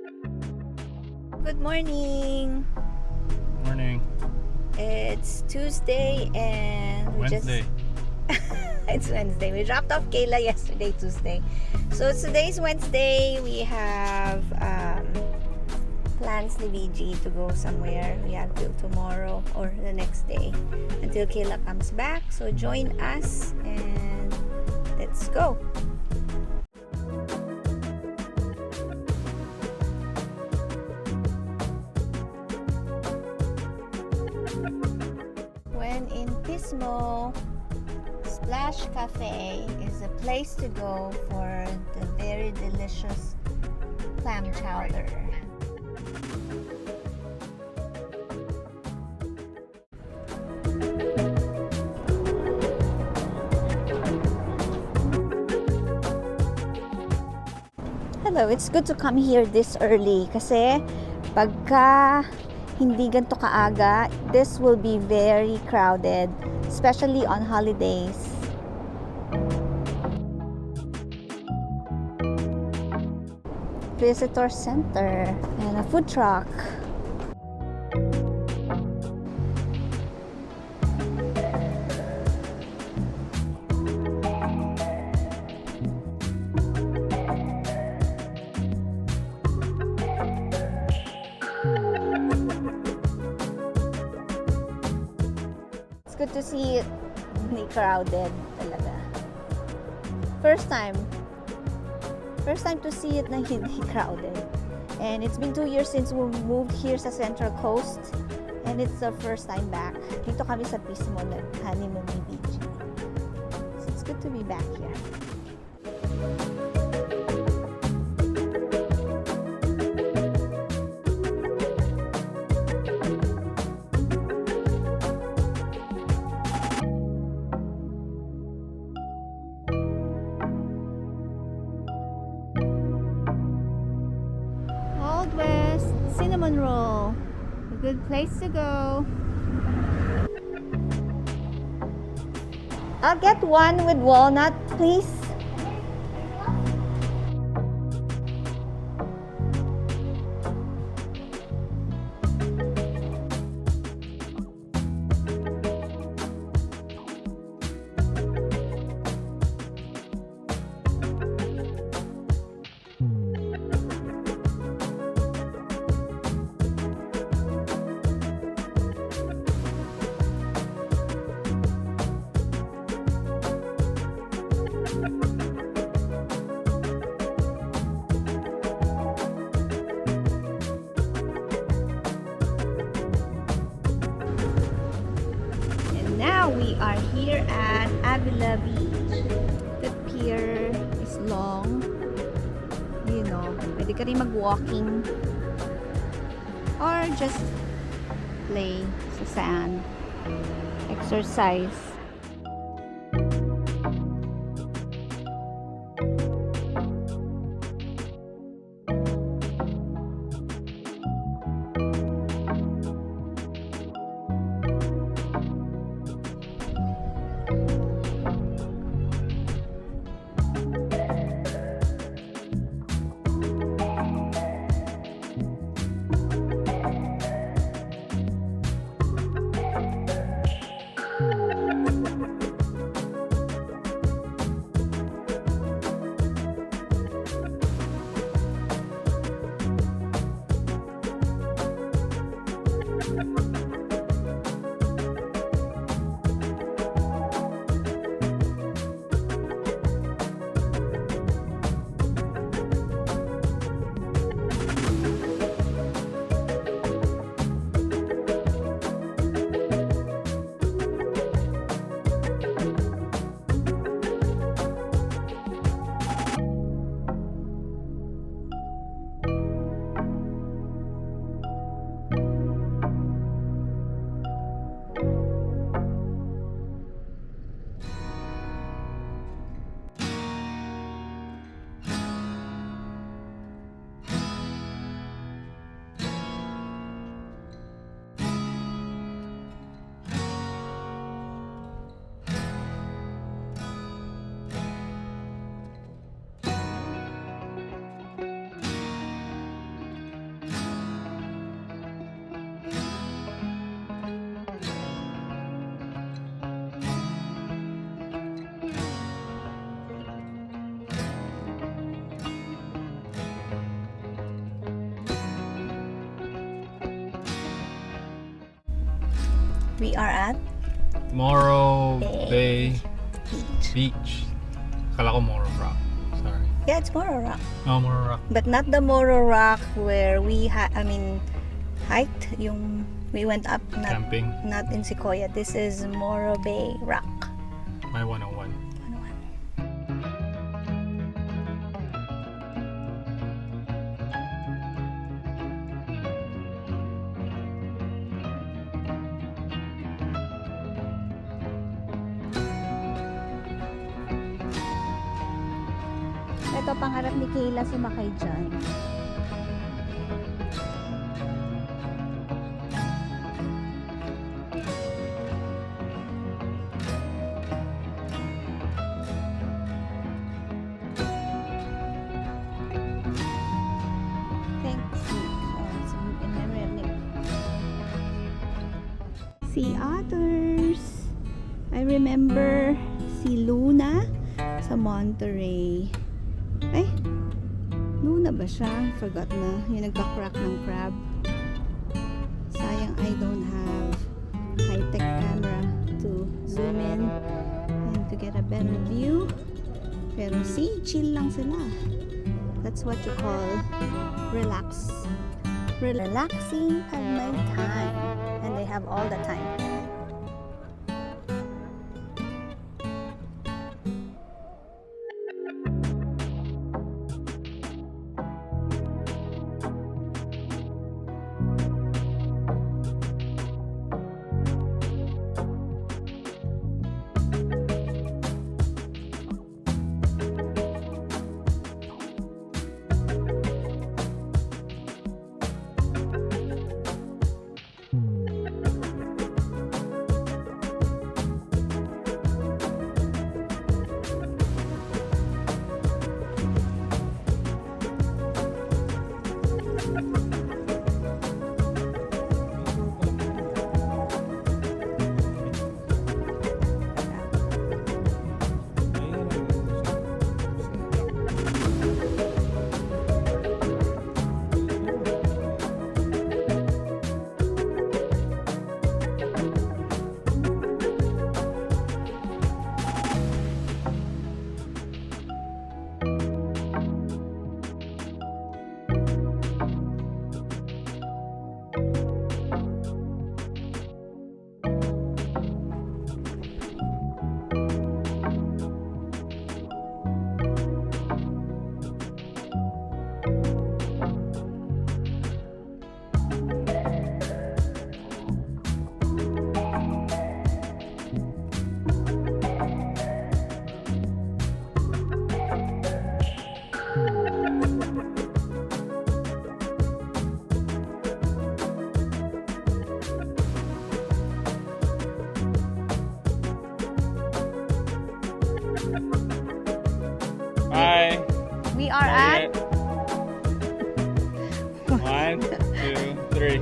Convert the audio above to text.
Good morning. Morning. It's Tuesday and Wednesday. It's Wednesday. We dropped off Kayla yesterday, Tuesday. So today's Wednesday. We have plans ni VG to go somewhere. We have till tomorrow or the next day until Kayla comes back. So join us and let's go. When in Pismo, Splash Cafe is a place to go for the very delicious clam chowder. Hello, it's good to come here this early kasi pagka hindi ganito kaaga, this will be very crowded, especially on holidays. Visitor center and a food truck. It's good to see it hindi crowded talaga. First time to see it na hindi crowded. And it's been 2 years since we moved here sa Central Coast. And it's the first time back. Dito kami sa Pismo nag-honeymoon ni VG. So it's good to be back here. Old West Cinnamon Roll. A good place to go. I'll get one with walnut, please. Now we are here at Avila Beach. The pier is long. You know, pwede ka rin mag-walking or just play sa sand. Exercise. We are at Morro Bay Beach. Beach. Kala ko Morro Rock. Sorry. Yeah, it's Morro Rock. No, Morro Rock. But not the Morro Rock where we hiked. We went up, Camping. not in Sequoia. This is Morro Bay Rock. My 101. Ito pangarap ni Kayla sumakay dyan. Sea otters. I remember si Luna sa Monterey. Ay, Luna ba siya? Forgot na. Yung nagka-crack ng crab. Sayang I don't have high-tech camera to zoom in and to get a better view. Pero see, chill lang sila. That's what you call relaxing at my time. And they have all the time. Bye. We are at 1, 2, 3.